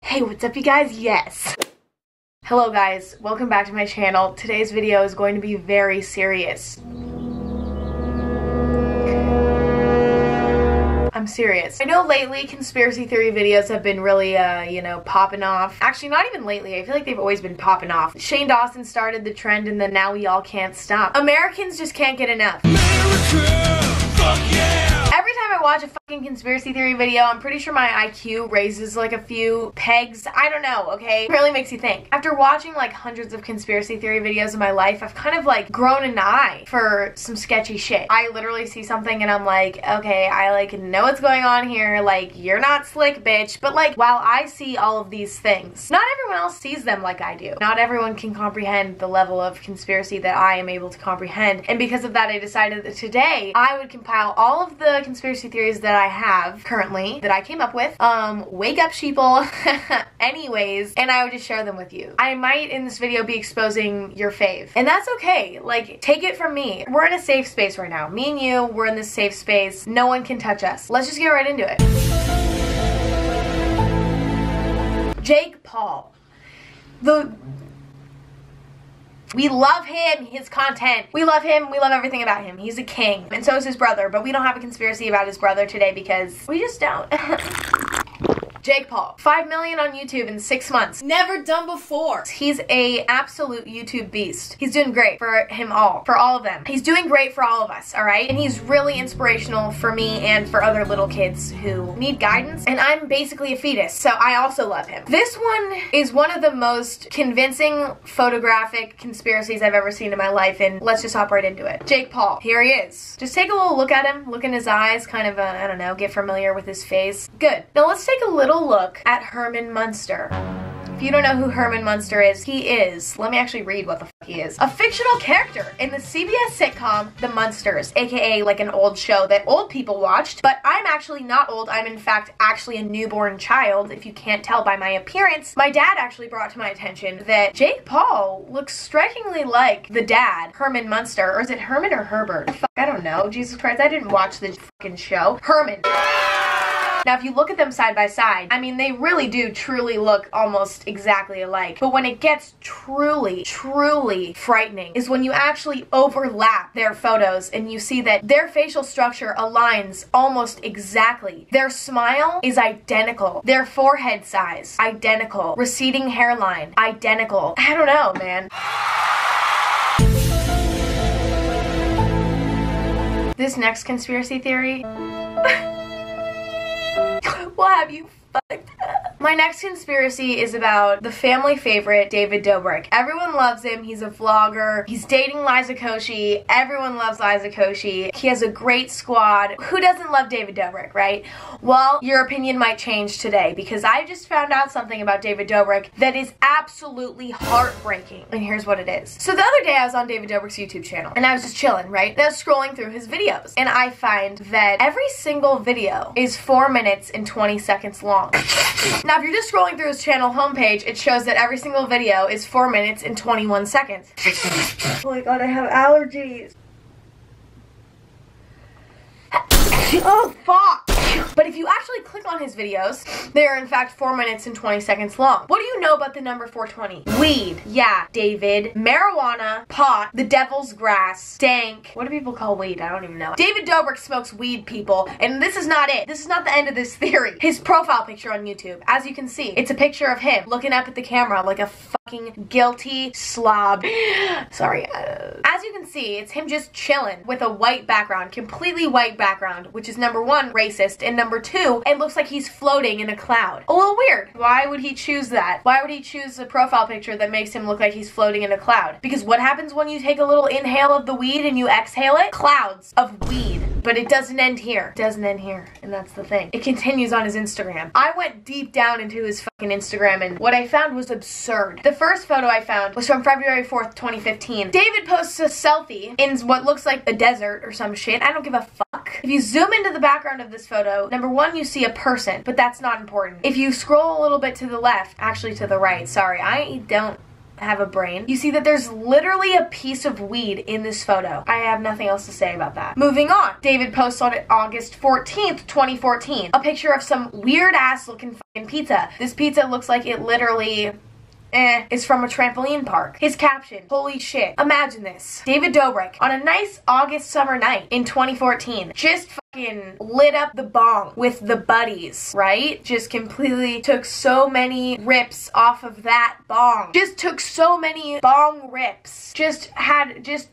Hey, what's up you guys? Yes! Hello guys, welcome back to my channel. Today's video is going to be very serious. I'm serious. I know lately conspiracy theory videos have been really, popping off. Actually, not even lately. I feel like they've always been popping off. Shane Dawson started the trend and then now we all can't stop. Americans just can't get enough. America, fuck yeah! Every time I watch a fucking conspiracy theory video, I'm pretty sure my IQ raises like a few pegs. I don't know, okay? It really makes you think. After watching like hundreds of conspiracy theory videos in my life, I've kind of like grown an eye for some sketchy shit. I literally see something and I'm like, okay, I like know what's going on here. Like, you're not slick, bitch. But like, while I see all of these things, not everyone else sees them like I do. Not everyone can comprehend the level of conspiracy that I am able to comprehend. And because of that, I decided that today I would compile all of the conspiracy theories that I have currently, that I came up with, wake up sheeple, anyways, and I would just share them with you. I might in this video be exposing your fave, and that's okay. Like, take it from me. We're in a safe space right now. Me and you, we're in this safe space. No one can touch us. Let's just get right into it. Jake Paul. We love him, his content. We love him, we love everything about him. He's a king. And so is his brother, but we don't have a conspiracy about his brother today because we just don't. Jake Paul, 5 million on YouTube in 6 months. Never done before. He's a absolute YouTube beast. He's doing great for him all, for all of them. He's doing great for all of us, all right? And he's really inspirational for me and for other little kids who need guidance. And I'm basically a fetus, so I also love him. This one is one of the most convincing photographic conspiracies I've ever seen in my life, and let's just hop right into it. Jake Paul, here he is. Just take a little look at him, look in his eyes, kind of, I don't know, get familiar with his face. Good. Now let's take a little look at Herman Munster. If you don't know who Herman Munster is, he is, let me actually read what the fuck he is. A fictional character in the CBS sitcom The Munsters, aka like an old show that old people watched, but I'm actually not old. I'm in fact actually a newborn child. If you can't tell by my appearance, my dad actually brought to my attention that Jake Paul looks strikingly like the dad, Herman Munster, or is it Herman or Herbert? Fuck, I don't know. Jesus Christ, I didn't watch the fucking show. Herman. Now, if you look at them side by side, I mean, they really do truly look almost exactly alike. But when it gets truly, truly frightening is when you actually overlap their photos and you see that their facial structure aligns almost exactly. Their smile is identical. Their forehead size, identical. Receding hairline, identical. I don't know, man. This next conspiracy theory will have you fucked up. My next conspiracy is about the family favorite, David Dobrik. Everyone loves him. He's a vlogger. He's dating Liza Koshy. Everyone loves Liza Koshy. He has a great squad. Who doesn't love David Dobrik, right? Well, your opinion might change today because I just found out something about David Dobrik that is absolutely heartbreaking. And here's what it is. So the other day I was on David Dobrik's YouTube channel and I was just chilling, right? And I was scrolling through his videos and I find that every single video is 4 minutes and 20 seconds long. Now, if you're just scrolling through his channel homepage, it shows that every single video is 4 minutes and 21 seconds. Oh my god, I have allergies. Oh, fuck! But if you actually click on his videos, they are in fact 4 minutes and 20 seconds long. What do you know about the number 420? Weed. Yeah, David. Marijuana. Pot. The devil's grass. Stank. What do people call weed? I don't even know. David Dobrik smokes weed, people. And this is not it. This is not the end of this theory. His profile picture on YouTube, as you can see, it's a picture of him looking up at the camera like a fucking guilty slob. Sorry. As you can see, it's him just chilling with a white background, completely white background, which is number one, racist, and number two, it looks like he's floating in a cloud. A little weird. Why would he choose that? Why would he choose a profile picture that makes him look like he's floating in a cloud? Because what happens when you take a little inhale of the weed and you exhale it? Clouds of weed. But it doesn't end here. It doesn't end here. And that's the thing. It continues on his Instagram. I went deep down into his fucking Instagram and what I found was absurd. The first photo I found was from February 4th, 2015. David posts a selfie in what looks like a desert or some shit. I don't give a fuck. If you zoom into the background of this photo, number one, you see a person, but that's not important. If you scroll a little bit to the left, actually to the right, sorry, I don't have a brain. You see that there's literally a piece of weed in this photo. I have nothing else to say about that. Moving on. David posts on August 14th, 2014, a picture of some weird ass looking fucking pizza. This pizza looks like it literally is from a trampoline park. His caption, holy shit. Imagine this. David Dobrik, on a nice August summer night in 2014, just fucking lit up the bong with the buddies, right? Just completely took so many rips off of that bong. Just took so many bong rips. Just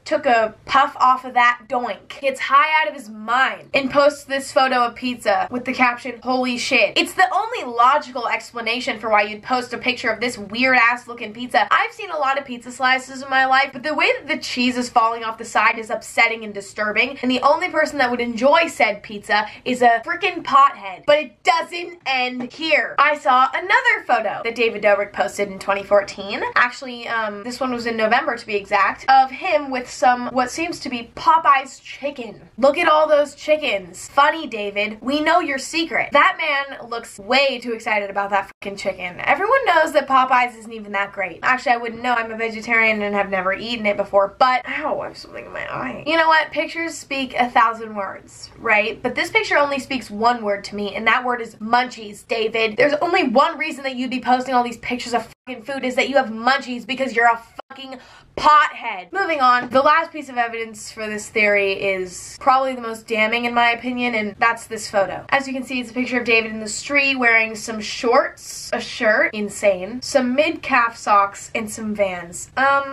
took a puff off of that doink. Gets high out of his mind and posts this photo of pizza with the caption, holy shit. It's the only logical explanation for why you'd post a picture of this weird ass looking pizza. I've seen a lot of pizza slices in my life, but the way that the cheese is falling off the side is upsetting and disturbing, and the only person that would enjoy said pizza is a freaking pothead. But it doesn't end here. I saw another photo that David Dobrik posted in 2014. Actually, this one was in November to be exact, of him with some, what seems to be Popeye's chicken. Look at all those chickens. Funny, David. We know your secret. That man looks way too excited about that freaking chicken. Everyone knows that Popeye's isn't even that great. Actually, I wouldn't know. I'm a vegetarian and have never eaten it before, but ow, I have something in my eye. You know what? Pictures speak 1,000 words, right? But this picture only speaks one word to me, and that word is munchies, David. There's only one reason that you'd be posting all these pictures of fucking food is that you have munchies because you're a fucking pothead. Moving on, the last piece of evidence for this theory is probably the most damning in my opinion, and that's this photo. As you can see, it's a picture of David in the street wearing some shorts, a shirt, insane, some mid-calf socks, and some Vans.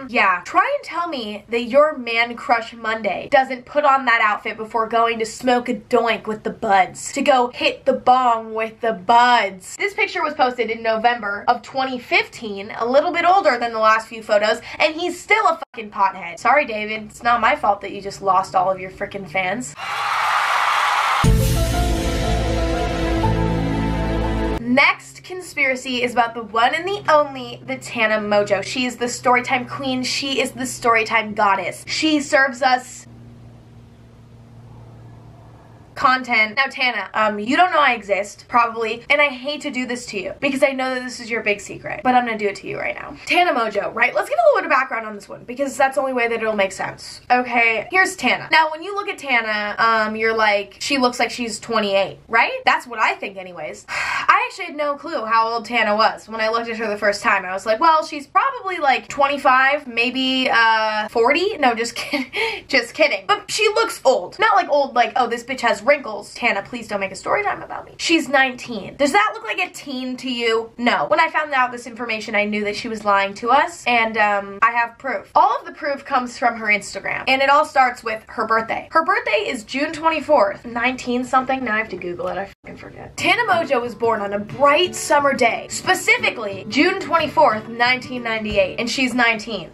Yeah. Try and tell me that your man crush Monday doesn't put on that outfit before going to smoke a doink with the buds, to go hit the bong with the buds. This picture was posted in November of 2015, a little bit older than the last few photos, and he's still a fucking pothead. Sorry, David. It's not my fault that you just lost all of your freaking fans. Next conspiracy is about the one and the only, the Tana Mojo. She is the storytime queen. She is the storytime goddess. She serves us content. Now, Tana, you don't know I exist, probably, and I hate to do this to you because I know that this is your big secret, but I'm gonna do it to you right now. Tana Mojo, right? Let's give a little bit of background on this one because that's the only way that it'll make sense. Okay, here's Tana. Now, when you look at Tana, you're like, she looks like she's 28, right? That's what I think anyways. I actually had no clue how old Tana was. When I looked at her the first time, I was like, well, she's probably like 25, maybe 40? No, just kidding. Just kidding. But she looks old. Not like old, like, oh, this bitch has wrinkles. Tana, please don't make a story time about me. She's 19. Does that look like a teen to you? No. When I found out this information, I knew that she was lying to us, and I have proof. All of the proof comes from her Instagram, and it all starts with her birthday. Her birthday is June 24th, 19 something. Now I have to Google it. I fucking forget. Tana Mojo was born on a bright summer day, specifically June 24th, 1998, and she's 19.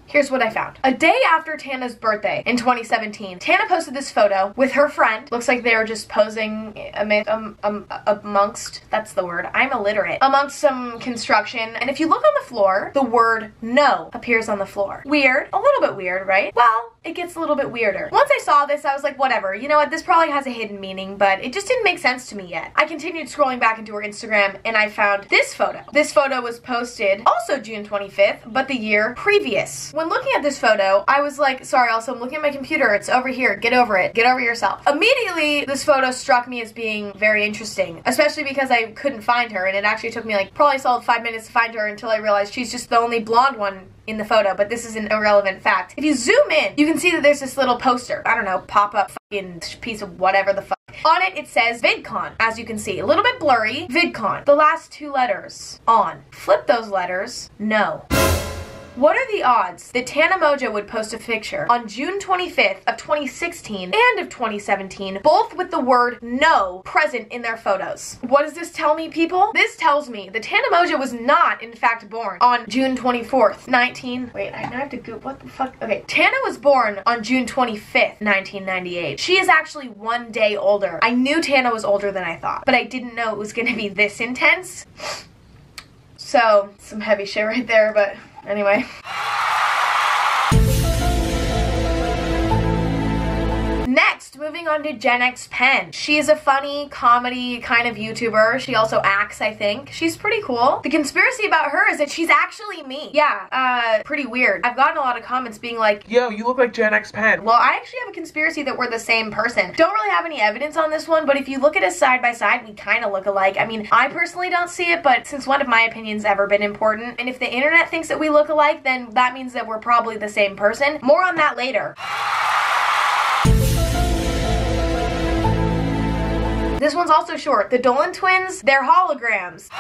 Here's what I found. A day after Tana's birthday in 2017, Tana posted this photo with her friend. Looks like they were just posing amongst, that's the word, I'm illiterate, amongst some construction. And if you look on the floor, the word no appears on the floor. Weird. A little bit weird, right? Well, it gets a little bit weirder. Once I saw this, I was like, whatever. You know what? This probably has a hidden meaning, but it just didn't make sense to me yet. I continued scrolling back into her Instagram, and I found this photo. This photo was posted also June 25th, but the year previous. When looking at this photo, I was like, sorry, also I'm looking at my computer. It's over here. Get over it. Get over yourself. Immediately, this photo struck me as being very interesting, especially because I couldn't find her, and it actually took me like probably a solid 5 minutes to find her until I realized she's just the only blonde one in the photo, but this is an irrelevant fact. If you zoom in, you can see that there's this little poster. I don't know, pop-up fucking piece of whatever the fuck. On it, it says VidCon, as you can see. A little bit blurry, VidCon. The last two letters, on. Flip those letters, no. What are the odds that Tana Mojo would post a picture on June 25th of 2016 and of 2017, both with the word no present in their photos? What does this tell me, people? This tells me that Tana Mojo was not, in fact, born on June 24th, Wait, I have to go, what the fuck? Okay, Tana was born on June 25th, 1998. She is actually 1 day older. I knew Tana was older than I thought, but I didn't know it was gonna be this intense. So, some heavy shit right there, but anyway. Next, moving on to Jennxpenn. She is a funny comedy kind of YouTuber. She also acts, I think. She's pretty cool. The conspiracy about her is that she's actually me. Yeah, pretty weird. I've gotten a lot of comments being like, yo, you look like Jennxpenn. well, I actually have a conspiracy that we're the same person. Don't really have any evidence on this one, but if you look at us side by side, we kind of look alike. I mean, I personally don't see it, but since one of my opinions ever been important, and if the internet thinks that we look alike, then that means that we're probably the same person. More on that later. This one's also short. The Dolan Twins, they're holograms.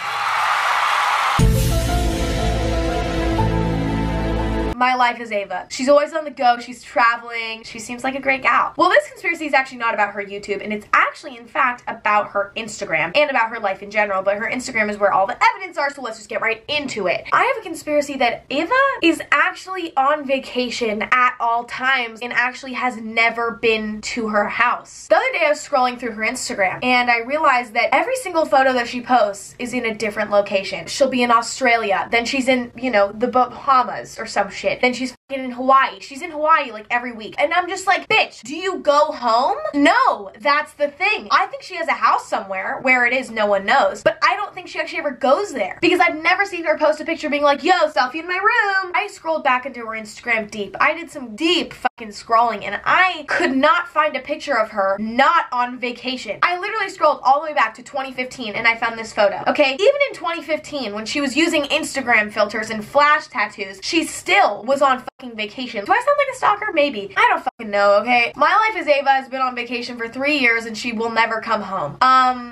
My life is Ava. She's always on the go, she's traveling, she seems like a great gal. Well, this conspiracy is actually not about her YouTube, and it's actually, in fact, about her Instagram, and about her life in general, but her Instagram is where all the evidence are, so let's just get right into it. I have a conspiracy that Ava is actually on vacation at all times, and actually has never been to her house. The other day I was scrolling through her Instagram, and I realized that every single photo that she posts is in a different location. She'll be in Australia, then she's in, you know, the Bahamas or some shit. Then she's in Hawaii. She's in Hawaii like every week. And I'm just like, bitch, do you go home? No, that's the thing. I think she has a house somewhere. Where it is, no one knows. But I don't think she actually ever goes there. Because I've never seen her post a picture being like, yo, selfie in my room. I scrolled back into her Instagram deep. I did some deep fucking scrolling and I could not find a picture of her not on vacation. I literally scrolled all the way back to 2015 and I found this photo. Okay, even in 2015 when she was using Instagram filters and flash tattoos, she still was on fucking vacation. Do I sound like a stalker? Maybe. I don't fucking know, okay? My life as Ava has been on vacation for 3 years and she will never come home.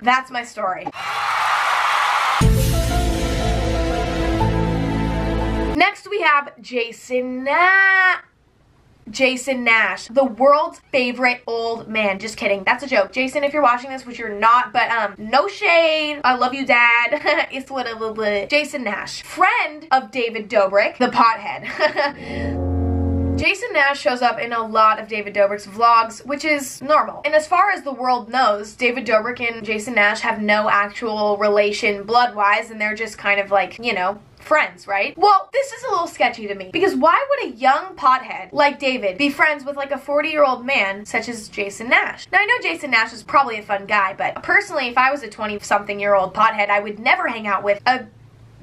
That's my story. Next we have Jason Nash, the world's favorite old man. Just kidding. That's a joke. Jason, if you're watching this, which you're not, but no shade. I love you, Dad. It's whatever. Jason Nash, friend of David Dobrik, the pothead. Jason Nash shows up in a lot of David Dobrik's vlogs, which is normal. And as far as the world knows, David Dobrik and Jason Nash have no actual relation blood-wise, and they're just kind of like, you know, friends, right? Well, this is a little sketchy to me, because why would a young pothead like David be friends with like a 40-year-old man such as Jason Nash? Now, I know Jason Nash is probably a fun guy, but personally, if I was a 20-something-year-old pothead, I would never hang out with a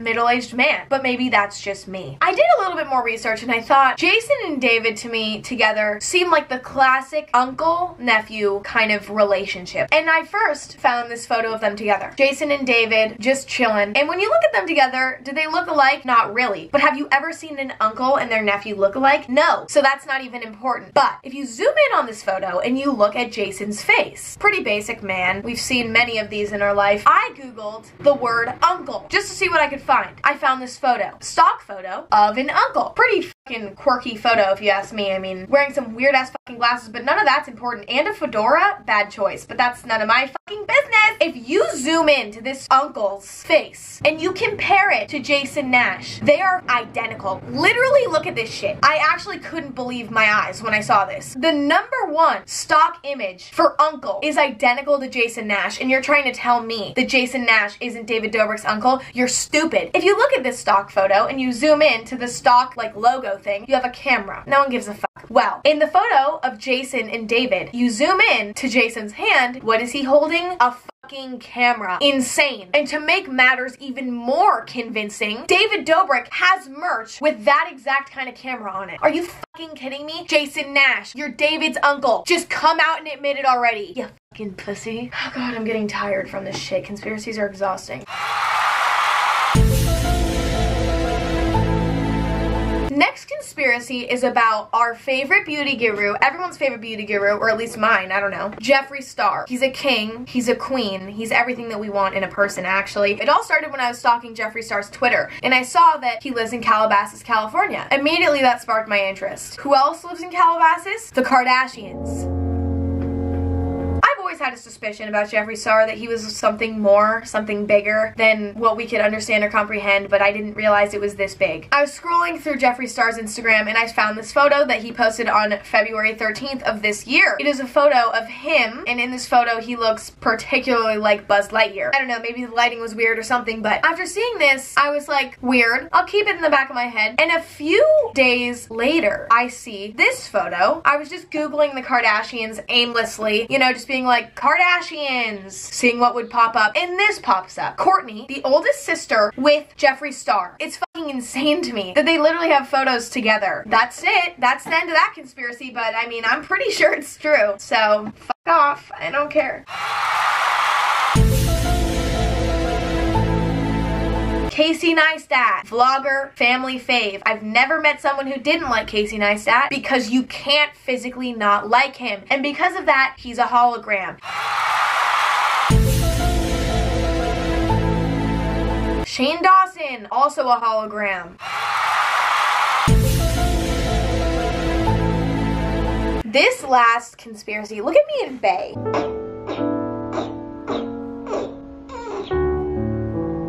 middle-aged man, but maybe that's just me. I did a little bit more research and I thought Jason and David to me together seem like the classic uncle-nephew kind of relationship. And I first found this photo of them together. Jason and David just chilling. And when you look at them together, do they look alike? Not really. But have you ever seen an uncle and their nephew look alike? No. So that's not even important. But if you zoom in on this photo and you look at Jason's face, pretty basic man. We've seen many of these in our life. I googled the word uncle just to see what I could find. I found this photo. Stock photo of an uncle. Pretty fucking quirky photo if you ask me. I mean, wearing some weird ass fucking glasses, but none of that's important. And a fedora, bad choice, but that's none of my fucking business. If you zoom into this uncle's face and you compare it to Jason Nash, they are identical. Literally look at this shit. I actually couldn't believe my eyes when I saw this. The #1 stock image for uncle is identical to Jason Nash, and you're trying to tell me that Jason Nash isn't David Dobrik's uncle? You're stupid. If you look at this stock photo and you zoom in to the stock like logo thing, you have a camera. No one gives a fuck. Well, in the photo of Jason and David, you zoom in to Jason's hand. What is he holding? A fucking camera. Insane. And to make matters even more convincing, David Dobrik has merch with that exact kind of camera on it. Are you fucking kidding me? Jason Nash, you're David's uncle. Just come out and admit it already. You fucking pussy. Oh god, I'm getting tired from this shit. Conspiracies are exhausting. Next conspiracy is about our favorite beauty guru, everyone's favorite beauty guru, or at least mine, I don't know, Jeffree Starr. He's a king, he's a queen, he's everything that we want in a person, actually. It all started when I was stalking Jeffree Starr's Twitter, and I saw that he lives in Calabasas, California. Immediately that sparked my interest. Who else lives in Calabasas? The Kardashians. I've always had had a suspicion about Jeffree Star that he was something more, something bigger than what we could understand or comprehend, but I didn't realize it was this big. I was scrolling through Jeffree Star's Instagram and I found this photo that he posted on February 13th of this year. It is a photo of him, and in this photo he looks particularly like Buzz Lightyear. I don't know, maybe the lighting was weird or something, but after seeing this, I was like, weird. I'll keep it in the back of my head. And a few days later, I see this photo. I was just Googling the Kardashians aimlessly, you know, just being like, Kardashians, seeing what would pop up, and this pops up. Kourtney, the oldest sister with Jeffree Star. It's fucking insane to me that they literally have photos together. That's it. That's the end of that conspiracy, but I mean, I'm pretty sure it's true. So, fuck off. I don't care. Casey Neistat, vlogger, family fave. I've never met someone who didn't like Casey Neistat because you can't physically not like him. And because of that, he's a hologram. Shane Dawson, also a hologram. This last conspiracy, look at me in Bay.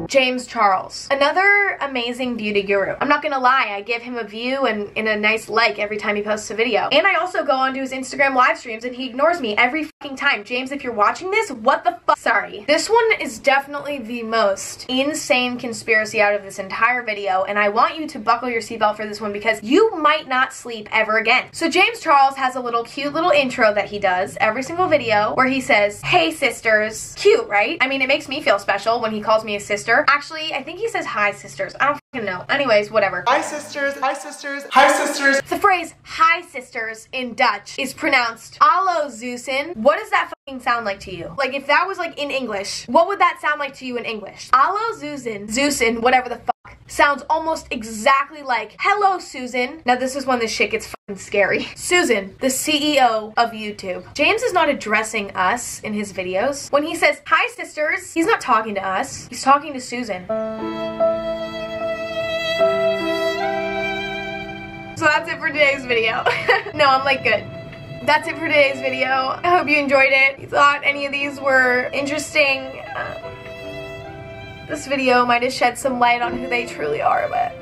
James Charles, another amazing beauty guru. I'm not gonna lie, I give him a view and a nice like every time he posts a video. And I also go onto his Instagram live streams and he ignores me every fucking time. James, if you're watching this, what the fuck? Sorry. This one is definitely the most insane conspiracy out of this entire video, and I want you to buckle your seatbelt for this one because you might not sleep ever again. So James Charles has a little cute little intro that he does every single video where he says, "Hey sisters." Cute, right? I mean, it makes me feel special when he calls me a sister. Actually, I think he says hi sisters. I don't fucking know. Anyways, whatever. Hi sisters, hi sisters, hi sisters. The phrase hi sisters in Dutch is pronounced Allo Zusen. What does that fucking sound like to you? Like if that was like in English, what would that sound like to you in English? Allo Zusen, Zusen, whatever the fuck, sounds almost exactly like hello Susan. Now this is when this shit gets fucking scary. Susan, the CEO of YouTube. James is not addressing us in his videos. When he says hi sisters, he's not talking to us. He's talking to Susan. So that's it for today's video. No, I'm like good. That's it for today's video. I hope you enjoyed it. If you thought any of these were interesting, this video might have shed some light on who they truly are, but